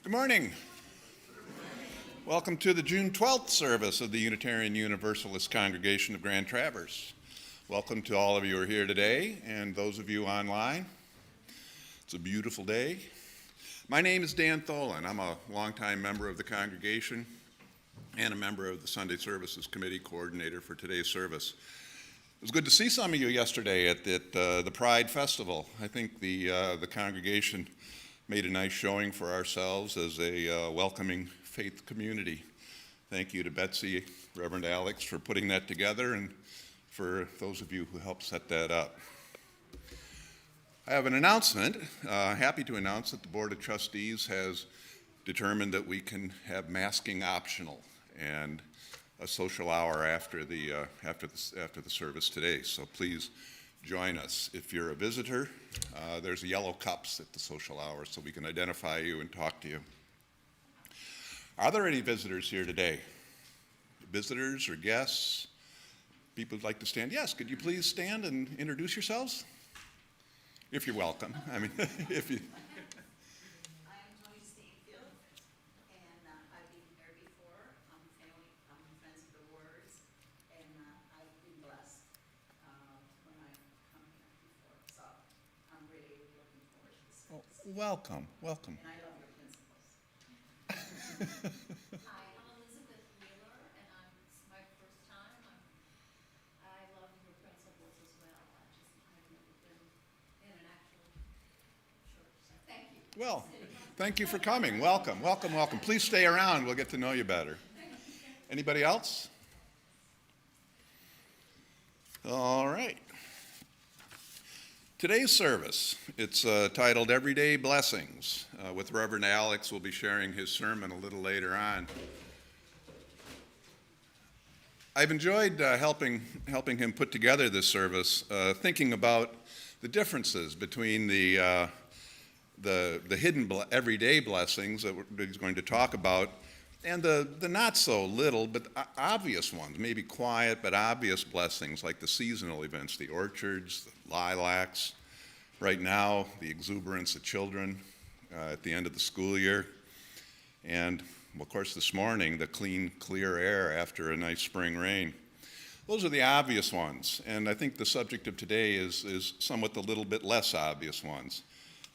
Good morning. Welcome to the June 12th service of the Unitarian Universalist Congregation of Grand Traverse. Welcome to all of you who are here today and those of you online. It's a beautiful day. My name is Dan Tholen. I'm a longtime member of the congregation and a member of the Sunday Services Committee coordinator for today's service. It was good to see some of you yesterday at the Pride Festival. I think the congregation made a nice showing for ourselves as a welcoming faith community. Thank you to Betsy, Reverend Alex, for putting that together, and for those of you who helped set that up. I have an announcement. Happy to announce that the Board of Trustees has determined that we can have masking optional and a social hour after the service today. So please join us. If you're a visitor, there's yellow cups at the social hour so we can identify you and talk to you. Are there any visitors here today? Visitors or guests? People who'd like to stand? Yes, could you please stand and introduce yourselves? If you're welcome. I mean, if you. Welcome, welcome. And I love your principles. Hi, I'm Elizabeth Wheeler, and it's my first time. I love your principles as well. I've never been in an actual church, so thank you. Well, thank you for coming. Welcome, welcome, welcome. Please stay around. We'll get to know you better. Anybody else? All right. Today's service, it's titled Everyday Blessings. With Reverend Alex, we'll be sharing his sermon a little later on. I've enjoyed helping him put together this service, thinking about the differences between the hidden everyday blessings that he's going to talk about and the not so little but obvious ones, maybe quiet but obvious blessings like the seasonal events, the orchards, the lilacs, right now the exuberance of children at the end of the school year, and of course this morning the clean, clear air after a nice spring rain. Those are the obvious ones, and I think the subject of today is somewhat the little bit less obvious ones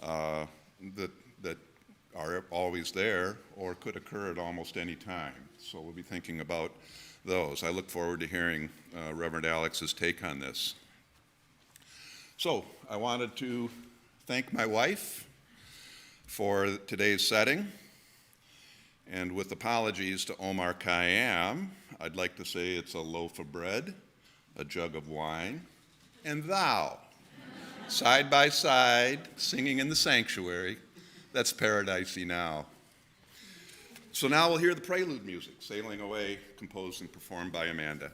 that are always there or could occur at almost any time. So we'll be thinking about those. I look forward to hearing Reverend Alex's take on this. So I wanted to thank my wife for today's setting, and with apologies to Omar Khayyam, I'd like to say it's a loaf of bread, a jug of wine, and thou, side by side, singing in the sanctuary. That's paradisey now. So now we'll hear the prelude music, Sailing Away, composed and performed by Amanda.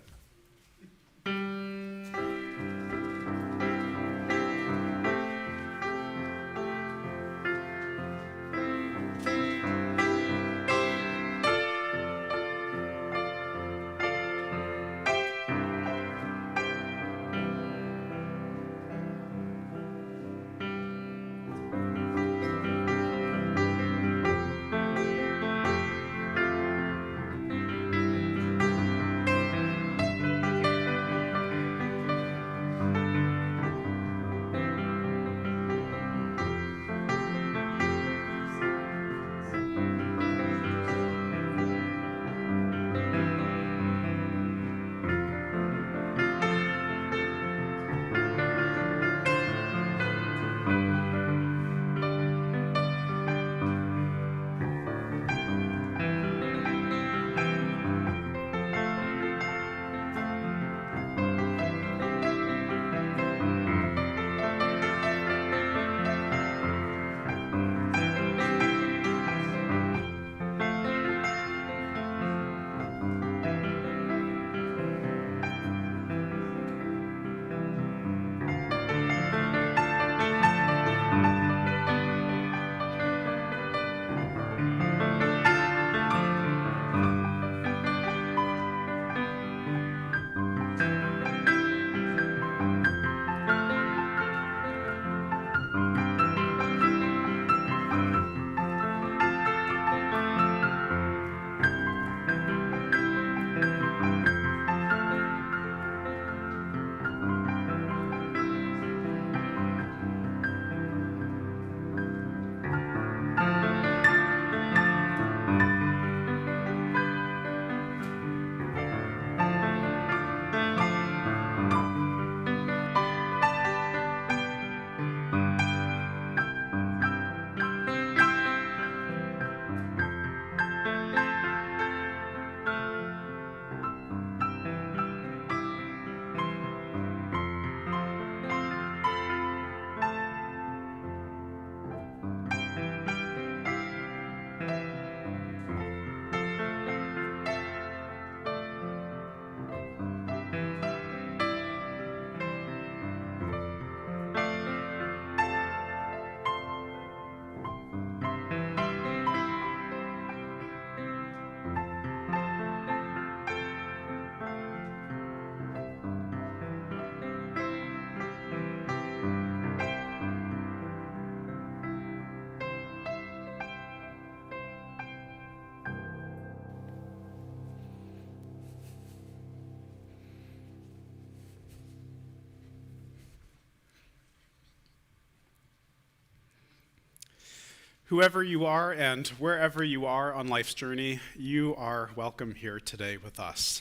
Whoever you are and wherever you are on life's journey, you are welcome here today with us.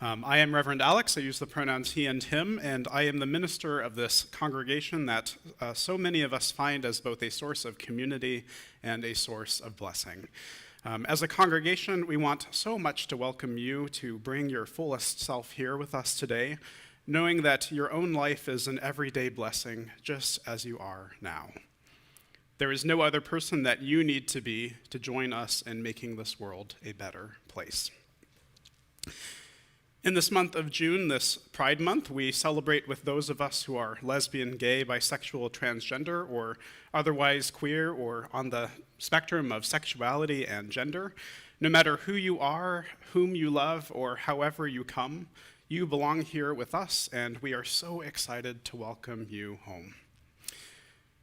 I am Reverend Alex. I use the pronouns he and him, and I am the minister of this congregation that so many of us find as both a source of community and a source of blessing. As a congregation, we want so much to welcome you to bring your fullest self here with us today, knowing that your own life is an everyday blessing just as you are now. There is no other person that you need to be to join us in making this world a better place. In this month of June, this Pride Month, we celebrate with those of us who are lesbian, gay, bisexual, transgender, or otherwise queer or on the spectrum of sexuality and gender. No matter who you are, whom you love, or however you come, you belong here with us, and we are so excited to welcome you home.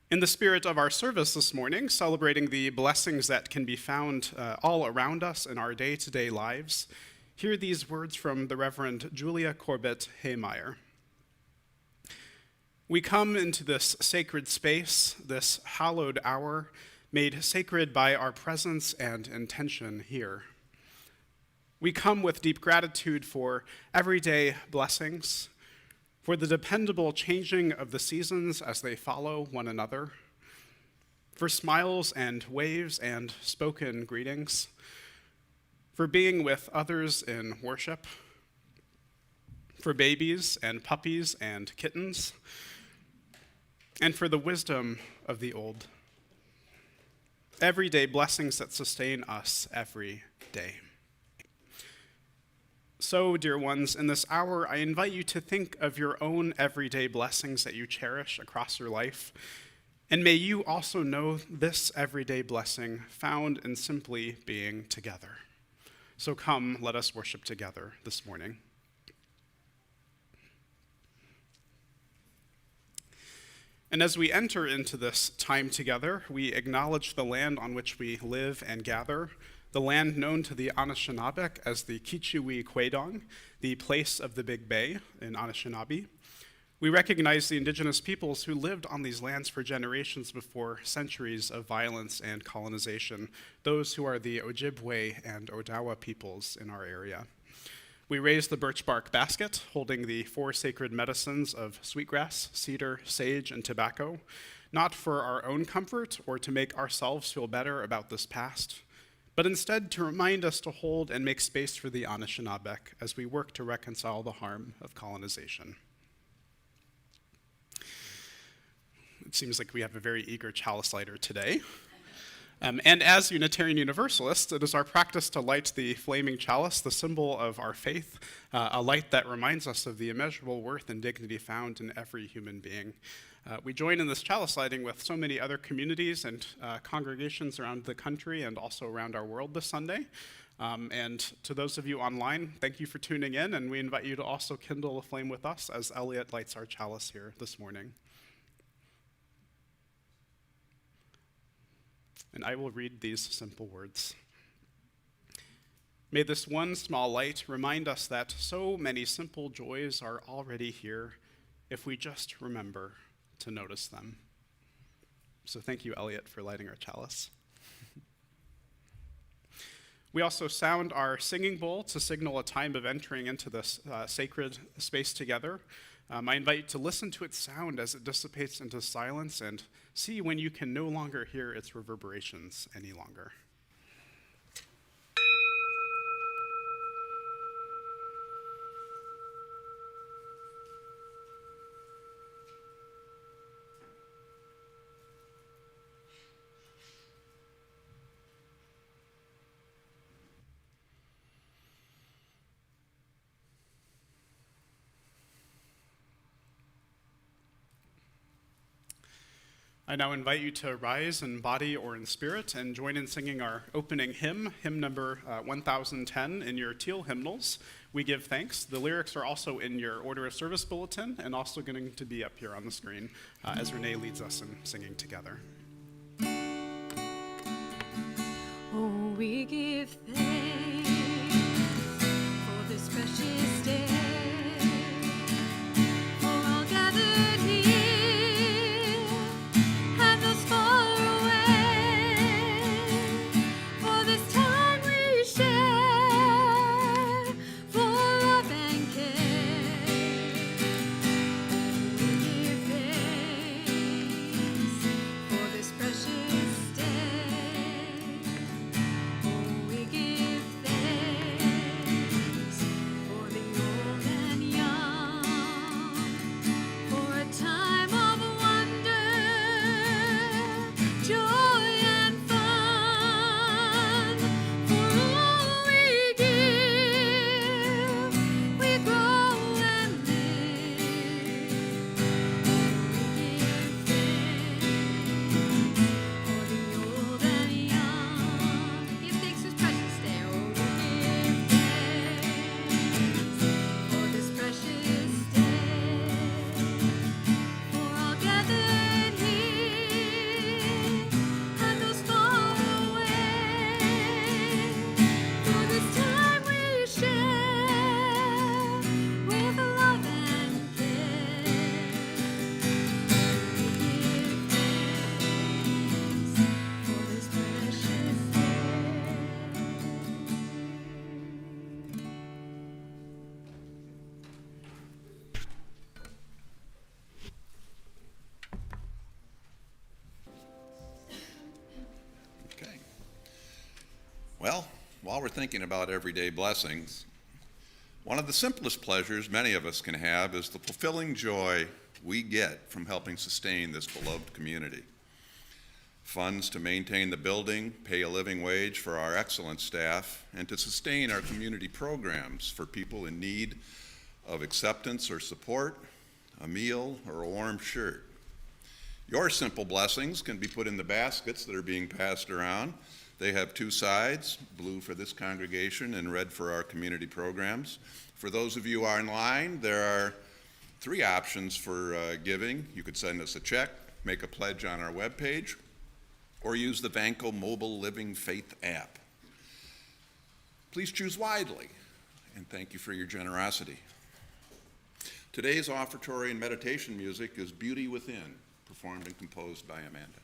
In the spirit of our service this morning, celebrating the blessings that can be found all around us in our day-to-day lives, hear these words from the Reverend Julia Corbett Haymeyer. We come into this sacred space, this hallowed hour, made sacred by our presence and intention here. We come with deep gratitude for everyday blessings, for the dependable changing of the seasons as they follow one another, for smiles and waves and spoken greetings, for being with others in worship, for babies and puppies and kittens, and for the wisdom of the old. Everyday blessings that sustain us every day. So, dear ones, in this hour, I invite you to think of your own everyday blessings that you cherish across your life, and may you also know this everyday blessing found in simply being together. So come, let us worship together this morning. And as we enter into this time together, we acknowledge the land on which we live and gather, the land known to the Anishinaabe as the Kichiwi Kwedong, the place of the Big Bay in Anishinaabe. We recognize the indigenous peoples who lived on these lands for generations before centuries of violence and colonization, those who are the Ojibwe and Odawa peoples in our area. We raise the birch bark basket, holding the 4 sacred medicines of sweetgrass, cedar, sage, and tobacco, not for our own comfort or to make ourselves feel better about this past, but instead to remind us to hold and make space for the Anishinaabe as we work to reconcile the harm of colonization. It seems like we have a very eager chalice lighter today. And as Unitarian Universalists, it is our practice to light the flaming chalice, the symbol of our faith, a light that reminds us of the immeasurable worth and dignity found in every human being. We join in this chalice lighting with so many other communities and congregations around the country and also around our world this Sunday. And to those of you online, thank you for tuning in, and we invite you to also kindle a flame with us as Elliot lights our chalice here this morning. And I will read these simple words. May this one small light remind us that so many simple joys are already here if we just remember to notice them. So thank you, Elliot, for lighting our chalice. We also sound our singing bowl to signal a time of entering into this sacred space together. I invite you to listen to its sound as it dissipates into silence and see when you can no longer hear its reverberations any longer. I now invite you to rise in body or in spirit and join in singing our opening hymn, hymn number 1010 in your teal hymnals. We give thanks. The lyrics are also in your order of service bulletin and also going to be up here on the screen as Renee leads us in singing together. Oh, we give thanks for this precious day, for all gathered here and those far away. Well, while we're thinking about everyday blessings, one of the simplest pleasures many of us can have is the fulfilling joy we get from helping sustain this beloved community. Funds to maintain the building, pay a living wage for our excellent staff, and to sustain our community programs for people in need of acceptance or support, a meal, or a warm shirt. Your simple blessings can be put in the baskets that are being passed around. They have two sides, blue for this congregation and red for our community programs. For those of you online, there are three options for giving. You could send us a check, make a pledge on our webpage, or use the Vanco Mobile Living Faith app. Please choose widely, and thank you for your generosity. Today's offertory and meditation music is Beauty Within, performed and composed by Amanda.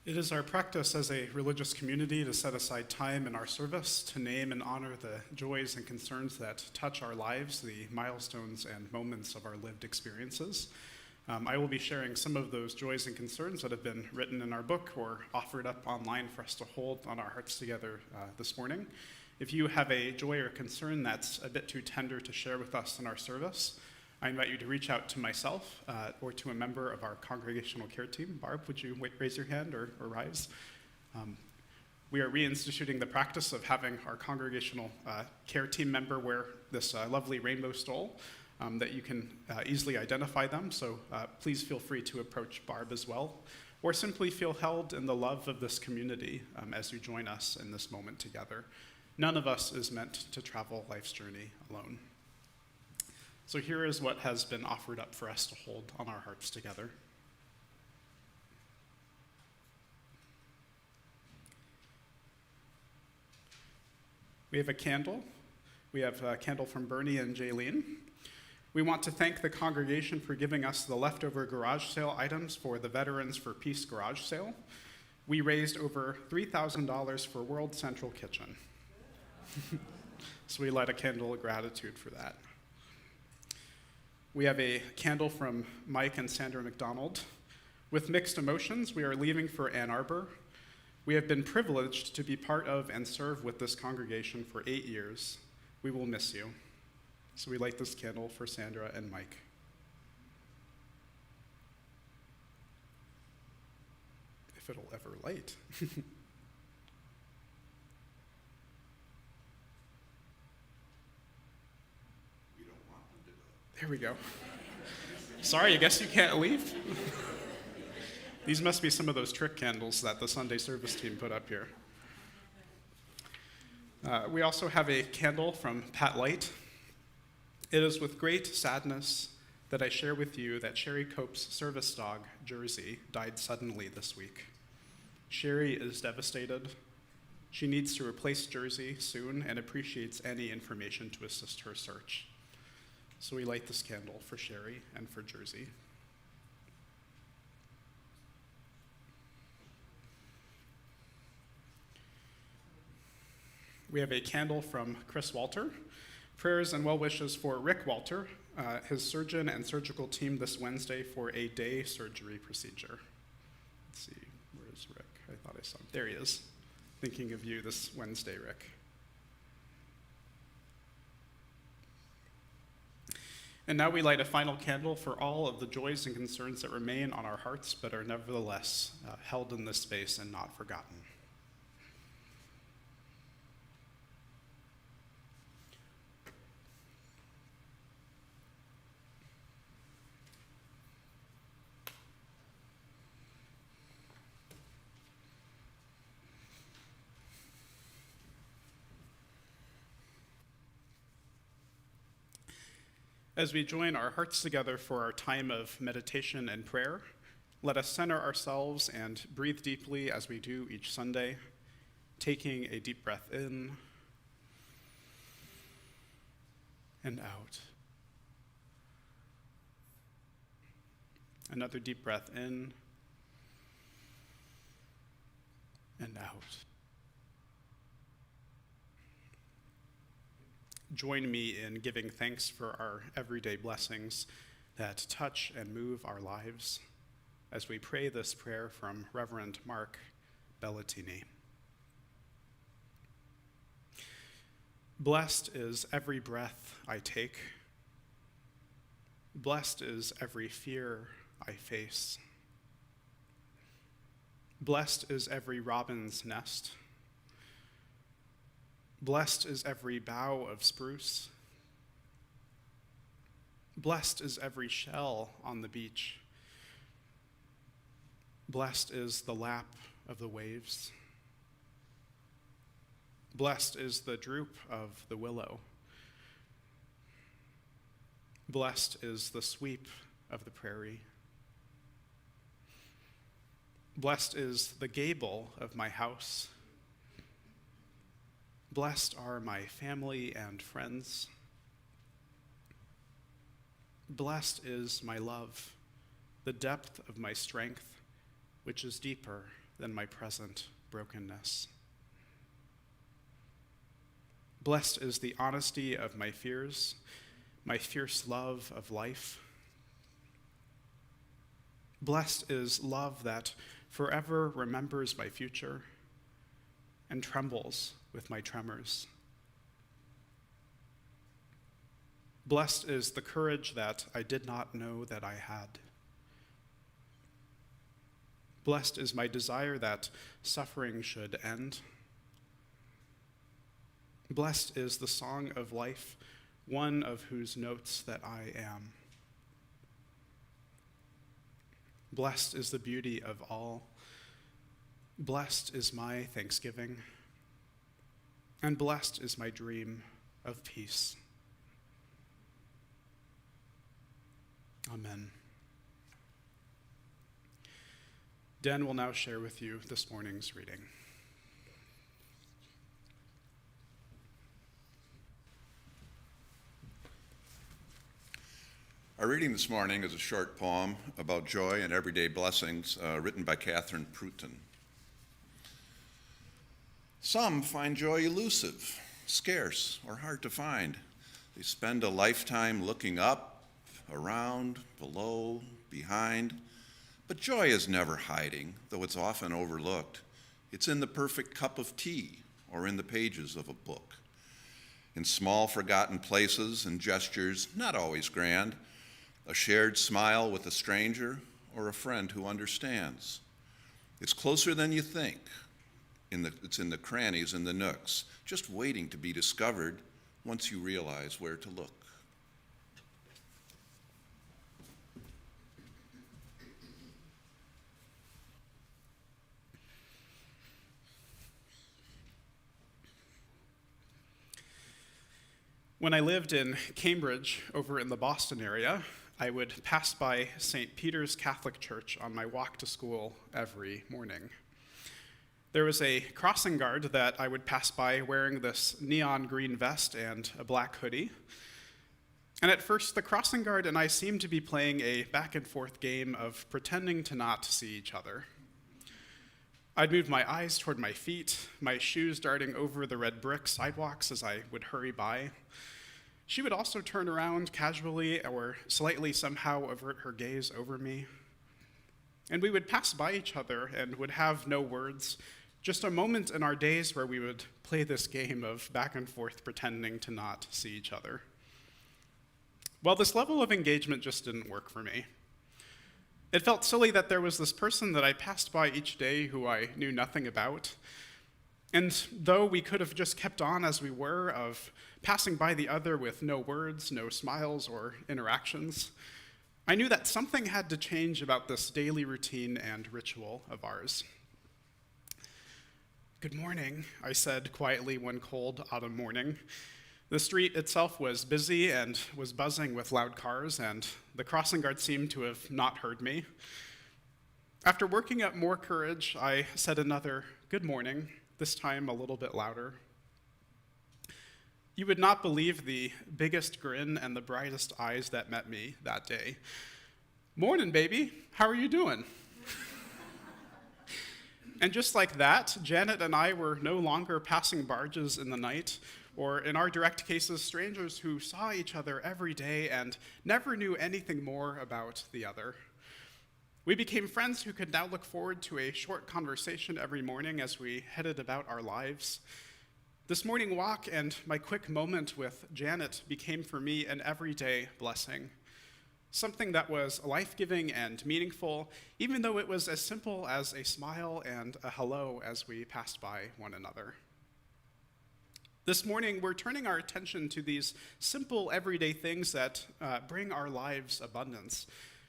It is our practice as a religious community to set aside time in our service to name and honor the joys and concerns that touch our lives, the milestones and moments of our lived experiences. I will be sharing some of those joys and concerns that have been written in our book or offered up online for us to hold on our hearts together this morning. If you have a joy or concern that's a bit too tender to share with us in our service, I invite you to reach out to myself or to a member of our congregational care team. Barb, would you raise your hand or rise? We are reinstituting the practice of having our congregational care team member wear this lovely rainbow stole that you can easily identify them. So please feel free to approach Barb as well, or simply feel held in the love of this community as you join us in this moment together. None of us is meant to travel life's journey alone. So here is what has been offered up for us to hold on our hearts together. We have a candle. We have a candle from Bernie and Jaylene. We want to thank the congregation for giving us the leftover garage sale items for the Veterans for Peace garage sale. We raised over $3,000 for World Central Kitchen. So we light a candle of gratitude for that. We have a candle from Mike and Sandra McDonald. With mixed emotions, we are leaving for Ann Arbor. We have been privileged to be part of and serve with this congregation for 8 years. We will miss you. So we light this candle for Sandra and Mike. If it'll ever light. There we go. Sorry, I guess you can't leave. These must be some of those trick candles that the Sunday service team put up here. We also have a candle from Pat Light. It is with great sadness that I share with you that Sherry Cope's service dog, Jersey, died suddenly this week. Sherry is devastated. She needs to replace Jersey soon and appreciates any information to assist her search. So we light this candle for Sherry and for Jersey. We have a candle from Chris Walter. Prayers and well wishes for Rick Walter, his surgeon and surgical team this Wednesday for a day surgery procedure. Let's see, where's Rick? I thought I saw him. There he is. Thinking of you this Wednesday, Rick. And now we light a final candle for all of the joys and concerns that remain on our hearts, but are nevertheless held in this space and not forgotten. As we join our hearts together for our time of meditation and prayer, let us center ourselves and breathe deeply as we do each Sunday, taking a deep breath in and out. Another deep breath in and out. Join me in giving thanks for our everyday blessings that touch and move our lives as we pray this prayer from Reverend Mark Bellatini. Blessed is every breath I take. Blessed is every fear I face. Blessed is every robin's nest. Blessed is every bough of spruce. Blessed is every shell on the beach. Blessed is the lap of the waves. Blessed is the droop of the willow. Blessed is the sweep of the prairie. Blessed is the gable of my house. Blessed are my family and friends. Blessed is my love, the depth of my strength, which is deeper than my present brokenness. Blessed is the honesty of my fears, my fierce love of life. Blessed is love that forever remembers my future and trembles with my tremors. Blessed is the courage that I did not know that I had. Blessed is my desire that suffering should end. Blessed is the song of life, one of whose notes that I am. Blessed is the beauty of all. Blessed is my thanksgiving. and blessed is my dream of peace. Amen. Dan will now share with you this morning's reading. Our reading this morning is a short poem about joy and everyday blessings written by Catherine Pruton. Some find joy elusive, scarce, or hard to find. They spend a lifetime looking up, around, below, behind. But joy is never hiding, though it's often overlooked. It's in the perfect cup of tea or in the pages of a book. In small forgotten places and gestures not always grand, a shared smile with a stranger or a friend who understands. It's closer than you think. It's in the crannies and the nooks, just waiting to be discovered once you realize where to look. When I lived in Cambridge, over in the Boston area, I would pass by St. Peter's Catholic Church on my walk to school every morning. There was a crossing guard that I would pass by wearing this neon green vest and a black hoodie. And at first, the crossing guard and I seemed to be playing a back and forth game of pretending to not see each other. I'd move my eyes toward my feet, my shoes darting over the red brick sidewalks as I would hurry by. She would also turn around casually or slightly somehow avert her gaze over me. And we would pass by each other and would have no words, just a moment in our days where we would play this game of back and forth pretending to not see each other. Well, this level of engagement just didn't work for me. It felt silly that there was this person that I passed by each day who I knew nothing about. And though we could have just kept on as we were, of passing by the other with no words, no smiles, or interactions, I knew that something had to change about this daily routine and ritual of ours. "Good morning," I said quietly one cold autumn morning. The street itself was busy and was buzzing with loud cars, and the crossing guard seemed to have not heard me. After working up more courage, I said another "good morning," this time a little bit louder. You would not believe the biggest grin and the brightest eyes that met me that day. "Morning, baby. How are you doing?" And just like that, Janet and I were no longer passing barges in the night, or in our direct cases, strangers who saw each other every day and never knew anything more about the other. We became friends who could now look forward to a short conversation every morning as we headed about our lives. This morning walk and my quick moment with Janet became for me an everyday blessing, something that was life-giving and meaningful, even though it was as simple as a smile and a hello as we passed by one another. This morning, we're turning our attention to these simple, everyday things that bring our lives abundance.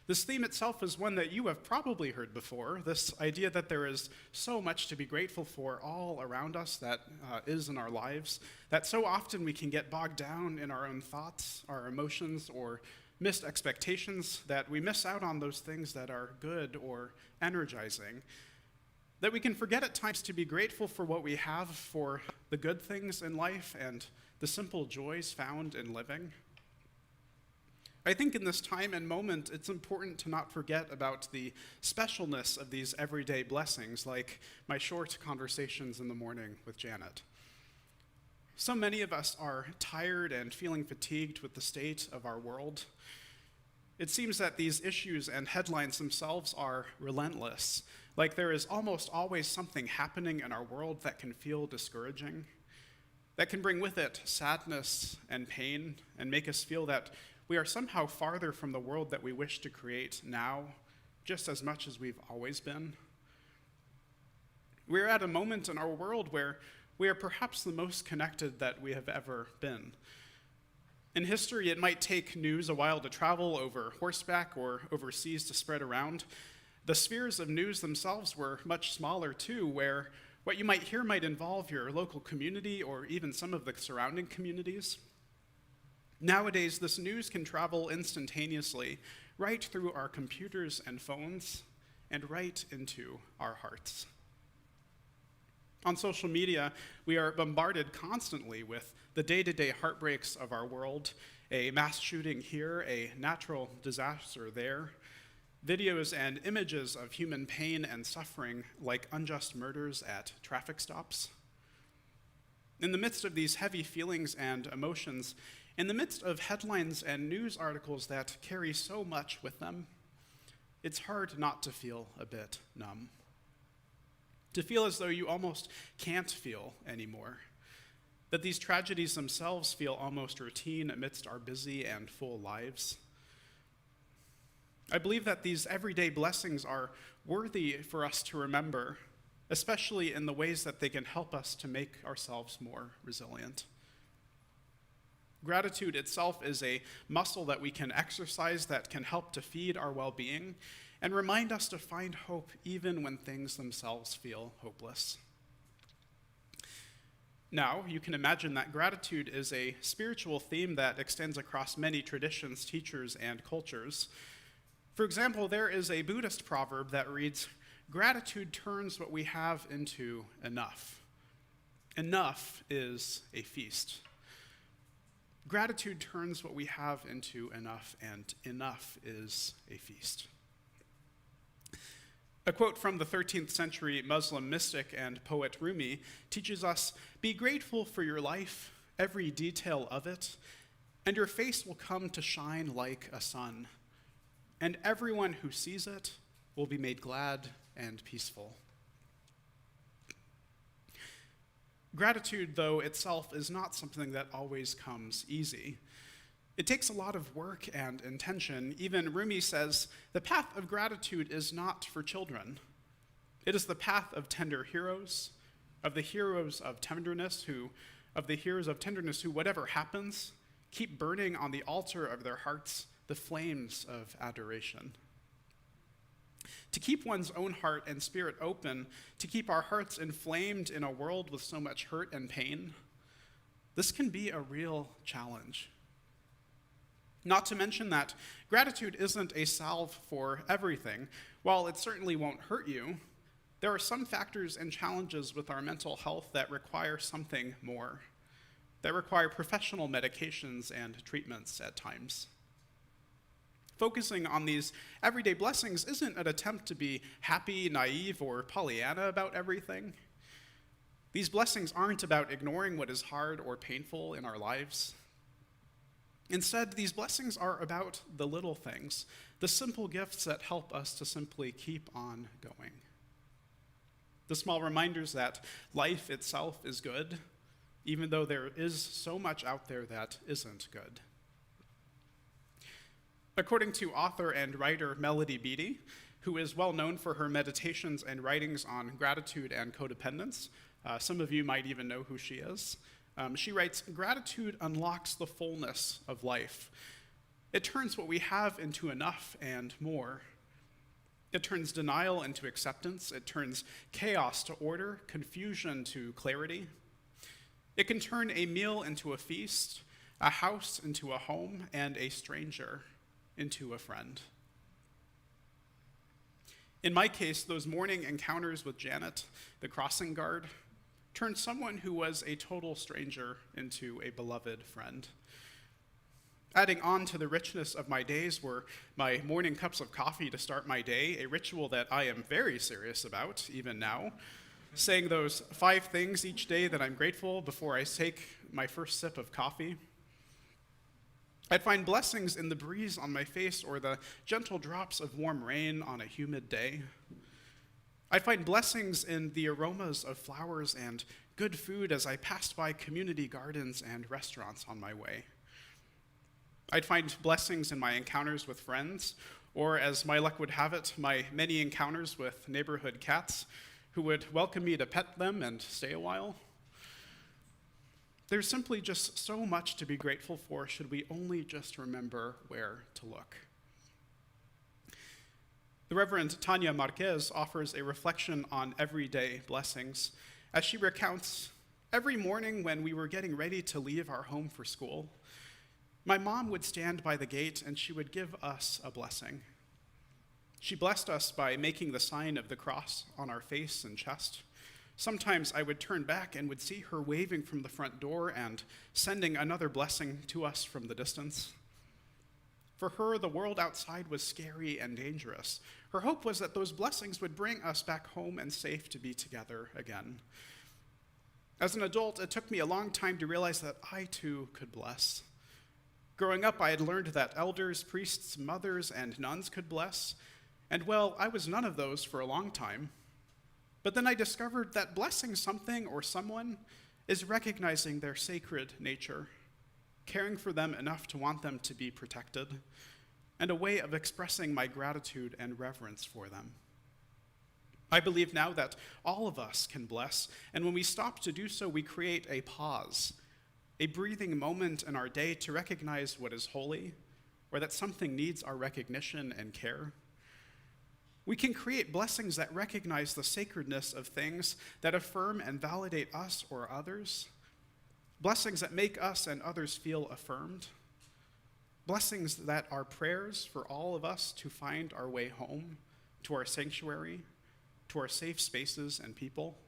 This theme itself is one that you have probably heard before, this idea that there is so much to be grateful for all around us that is in our lives, that so often we can get bogged down in our own thoughts, our emotions, or missed expectations, that we miss out on those things that are good or energizing, that we can forget at times to be grateful for what we have, for the good things in life and the simple joys found in living. I think in this time and moment, it's important to not forget about the specialness of these everyday blessings, like my short conversations in the morning with Janet. So many of us are tired and feeling fatigued with the state of our world. It seems that these issues and headlines themselves are relentless, like there is almost always something happening in our world that can feel discouraging, that can bring with it sadness and pain and make us feel that we are somehow farther from the world that we wish to create now, just as much as we've always been. We're at a moment in our world where we are perhaps the most connected that we have ever been. In history, it might take news a while to travel over horseback or overseas to spread around. The spheres of news themselves were much smaller too, where What you might hear might involve your local community or even some of the surrounding communities. Nowadays, this news can travel instantaneously right through our computers and phones and right into our hearts. On social media, we are bombarded constantly with the day-to-day heartbreaks of our world, a mass shooting here, a natural disaster there, videos and images of human pain and suffering like unjust murders at traffic stops. In the midst of these heavy feelings and emotions, in the midst of headlines and news articles that carry so much with them, it's hard not to feel a bit numb. To feel as though you almost can't feel anymore. That these tragedies themselves feel almost routine amidst our busy and full lives. I believe that these everyday blessings are worthy for us to remember, especially in the ways that they can help us to make ourselves more resilient. Gratitude itself is a muscle that we can exercise that can help to feed our well-being and remind us to find hope even when things themselves feel hopeless. Now, you can imagine that gratitude is a spiritual theme that extends across many traditions, teachers, and cultures. For example, there is a Buddhist proverb that reads, "Gratitude turns what we have into enough. Enough is a feast." Gratitude turns what we have into enough, and enough is a feast. A quote from the 13th century Muslim mystic and poet Rumi teaches us, "Be grateful for your life, every detail of it, and your face will come to shine like a sun, and everyone who sees it will be made glad and peaceful." Gratitude, though, itself is not something that always comes easy. It takes a lot of work and intention. Even Rumi says, the path of gratitude is not for children. It is the path of tender heroes, of the heroes of tenderness who, whatever happens, keep burning on the altar of their hearts the flames of adoration. To keep one's own heart and spirit open, to keep our hearts inflamed in a world with so much hurt and pain, this can be a real challenge. Not to mention that gratitude isn't a salve for everything. While it certainly won't hurt you, there are some factors and challenges with our mental health that require something more, that require professional medications and treatments at times. Focusing on these everyday blessings isn't an attempt to be happy, naive, or Pollyanna about everything. These blessings aren't about ignoring what is hard or painful in our lives. Instead, these blessings are about the little things, the simple gifts that help us to simply keep on going. The small reminders that life itself is good, even though there is so much out there that isn't good. According to author and writer Melody Beattie, who is well known for her meditations and writings on gratitude and codependence, some of you might even know who she is. She writes, "Gratitude unlocks the fullness of life. It turns what we have into enough and more. It turns denial into acceptance. It turns chaos to order, confusion to clarity. It can turn a meal into a feast, a house into a home, and a stranger into a friend." In my case, those morning encounters with Janet, the crossing guard, turned someone who was a total stranger into a beloved friend. Adding on to the richness of my days were my morning cups of coffee to start my day, a ritual that I am very serious about, even now, saying those 5 things each day that I'm grateful before I take my first sip of coffee. I'd find blessings in the breeze on my face or the gentle drops of warm rain on a humid day. I'd find blessings in the aromas of flowers and good food as I passed by community gardens and restaurants on my way. I'd find blessings in my encounters with friends, or as my luck would have it, my many encounters with neighborhood cats who would welcome me to pet them and stay a while. There's simply just so much to be grateful for should we only just remember where to look. The Reverend Tanya Marquez offers a reflection on everyday blessings as she recounts, every morning when we were getting ready to leave our home for school, my mom would stand by the gate and she would give us a blessing. She blessed us by making the sign of the cross on our face and chest. Sometimes I would turn back and would see her waving from the front door and sending another blessing to us from the distance. For her, the world outside was scary and dangerous. Her hope was that those blessings would bring us back home and safe to be together again. As an adult, it took me a long time to realize that I too could bless. Growing up, I had learned that elders, priests, mothers, and nuns could bless, and well, I was none of those for a long time. But then I discovered that blessing something or someone is recognizing their sacred nature, caring for them enough to want them to be protected, and a way of expressing my gratitude and reverence for them. I believe now that all of us can bless, and when we stop to do so, we create a pause, a breathing moment in our day to recognize what is holy, or that something needs our recognition and care. We can create blessings that recognize the sacredness of things that affirm and validate us or others, blessings that make us and others feel affirmed, blessings that are prayers for all of us to find our way home, to our sanctuary, to our safe spaces and people.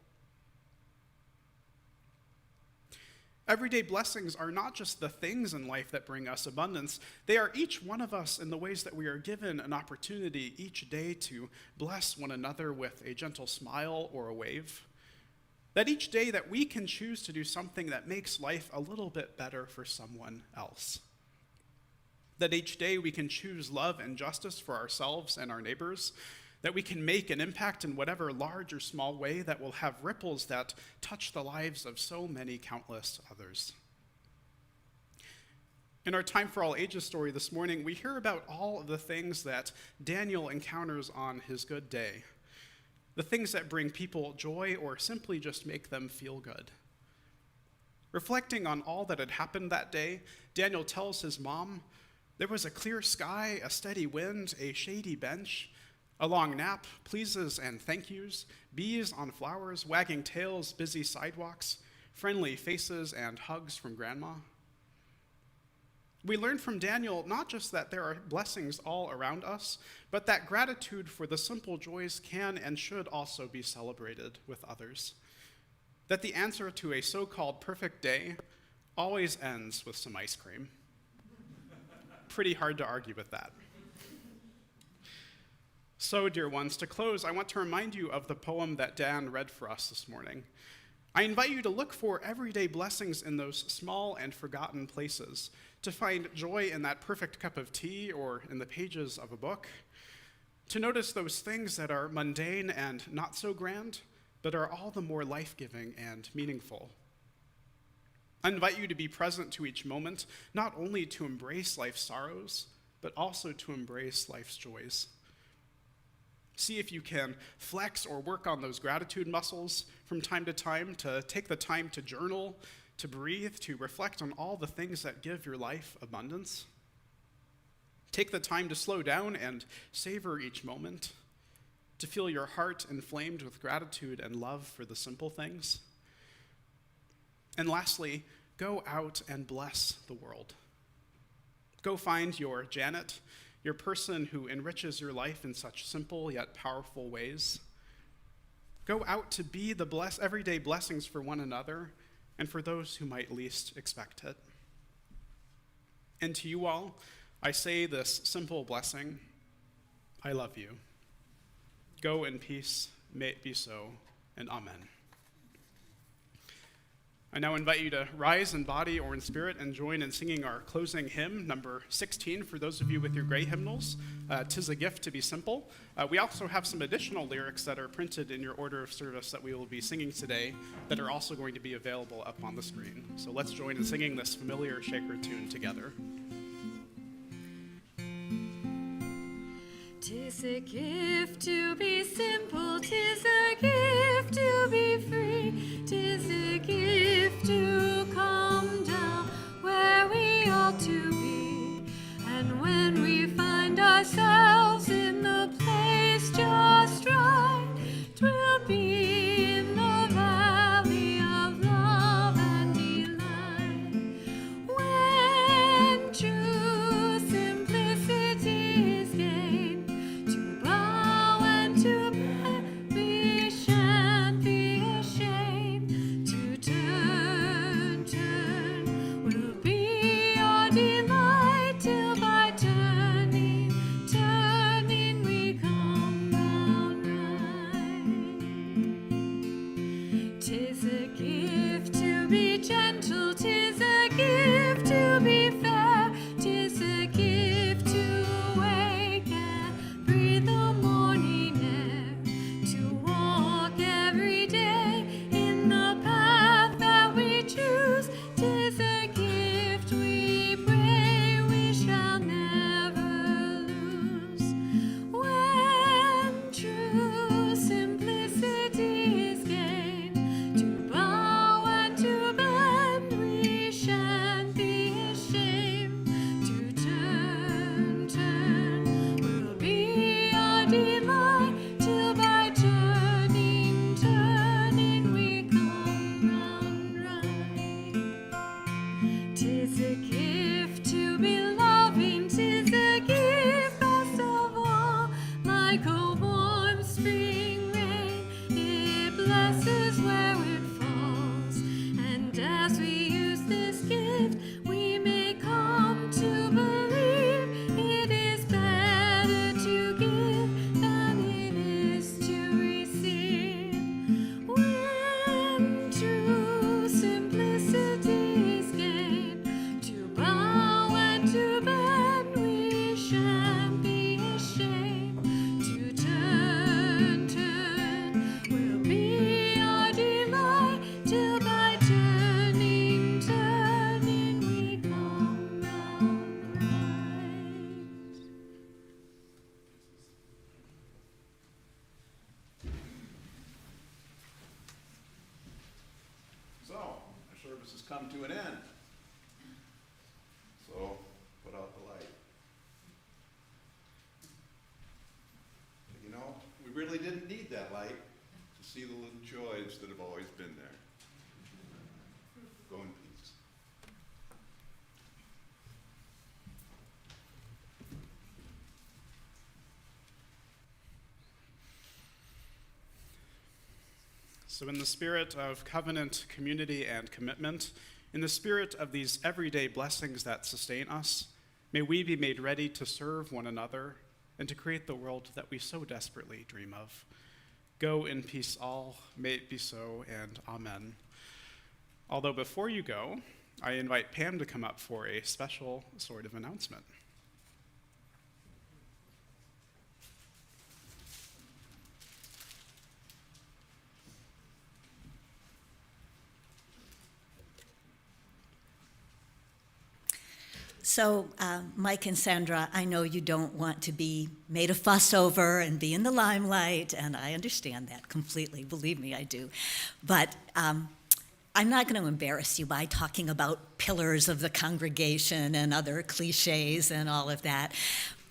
Everyday blessings are not just the things in life that bring us abundance. They are each one of us in the ways that we are given an opportunity each day to bless one another with a gentle smile or a wave. That each day that we can choose to do something that makes life a little bit better for someone else. That each day we can choose love and justice for ourselves and our neighbors. That we can make an impact in whatever large or small way that will have ripples that touch the lives of so many countless others. In our Time for All Ages story this morning, we hear about all of the things that Daniel encounters on his good day. The things that bring people joy or simply just make them feel good. Reflecting on all that had happened that day, Daniel tells his mom, there was a clear sky, a steady wind, a shady bench, a long nap, pleases and thank yous, bees on flowers, wagging tails, busy sidewalks, friendly faces and hugs from grandma. We learn from Daniel not just that there are blessings all around us, but that gratitude for the simple joys can and should also be celebrated with others. That the answer to a so-called perfect day always ends with some ice cream. Pretty hard to argue with that. So, dear ones, to close, I want to remind you of the poem that Dan read for us this morning. I invite you to look for everyday blessings in those small and forgotten places, to find joy in that perfect cup of tea or in the pages of a book, to notice those things that are mundane and not so grand, but are all the more life-giving and meaningful. I invite you to be present to each moment, not only to embrace life's sorrows, but also to embrace life's joys. See if you can flex or work on those gratitude muscles from time to time, to take the time to journal, to breathe, to reflect on all the things that give your life abundance. Take the time to slow down and savor each moment, to feel your heart inflamed with gratitude and love for the simple things. And lastly, go out and bless the world. Go find your Janet, your person who enriches your life in such simple yet powerful ways. Go out to be the everyday blessings for one another and for those who might least expect it. And to you all, I say this simple blessing, I love you. Go in peace, may it be so, and amen. I now invite you to rise in body or in spirit and join in singing our closing hymn, number 16, for those of you with your gray hymnals, "'Tis a Gift to be Simple." We also have some additional lyrics that are printed in your order of service that we will be singing today that are also going to be available up on the screen. So let's join in singing this familiar Shaker tune together. 'Tis a gift to be simple, 'tis a gift to be free, 'tis a gift to come down where we ought to be. And when we find ourselves in the place to be loving. 'Tis a gift best of all, like a warm spring rain. It blesses where it falls. And as we use this gift, we may come to believe it is better to give than it is to receive. When true simplicity is gained, to bow and to bend, we shan't be ashamed. To turn will be our delight, till by turning, we come round right. So, our service has come to an end. So, put out the light. You know, we really didn't need that light to see the little joys that have always been there. Go in peace. So, in the spirit of covenant, community, and commitment, in the spirit of these everyday blessings that sustain us, may we be made ready to serve one another and to create the world that we so desperately dream of. Go in peace all, may it be so, and amen. Although before you go, I invite Pam to come up for a special sort of announcement. So, Mike and Sandra, I know you don't want to be made a fuss over and be in the limelight, and I understand that completely. Believe me, I do. But I'm not going to embarrass you by talking about pillars of the congregation and other cliches and all of that.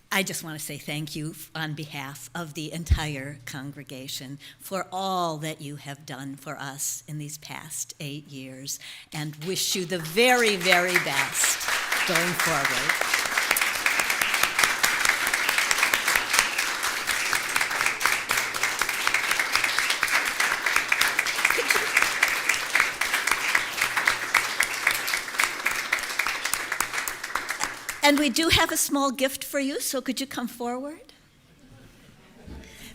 I just want to say thank you on behalf of the entire congregation for all that you have done for us in these past 8 years, and wish you the very, very best going forward. And we do have a small gift for you, so could you come forward?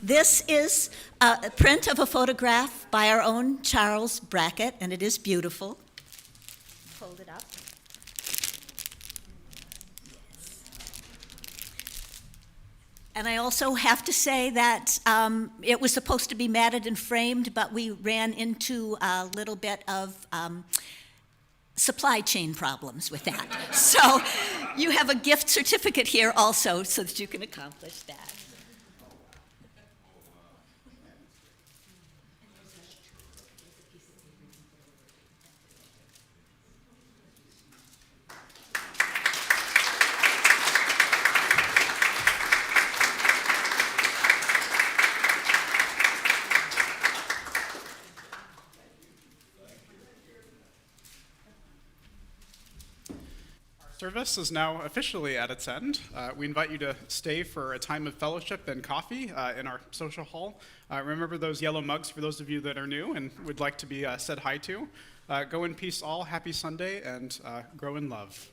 This is a print of a photograph by our own Charles Brackett, and it is beautiful. Hold it up. And I also have to say that it was supposed to be matted and framed, but we ran into a little bit of supply chain problems with that. So you have a gift certificate here also so that you can accomplish that. Service is now officially at its end. We invite you to stay for a time of fellowship and coffee in our social hall. Remember those yellow mugs for those of you that are new and would like to be said hi to. Go in peace all, happy Sunday, and grow in love.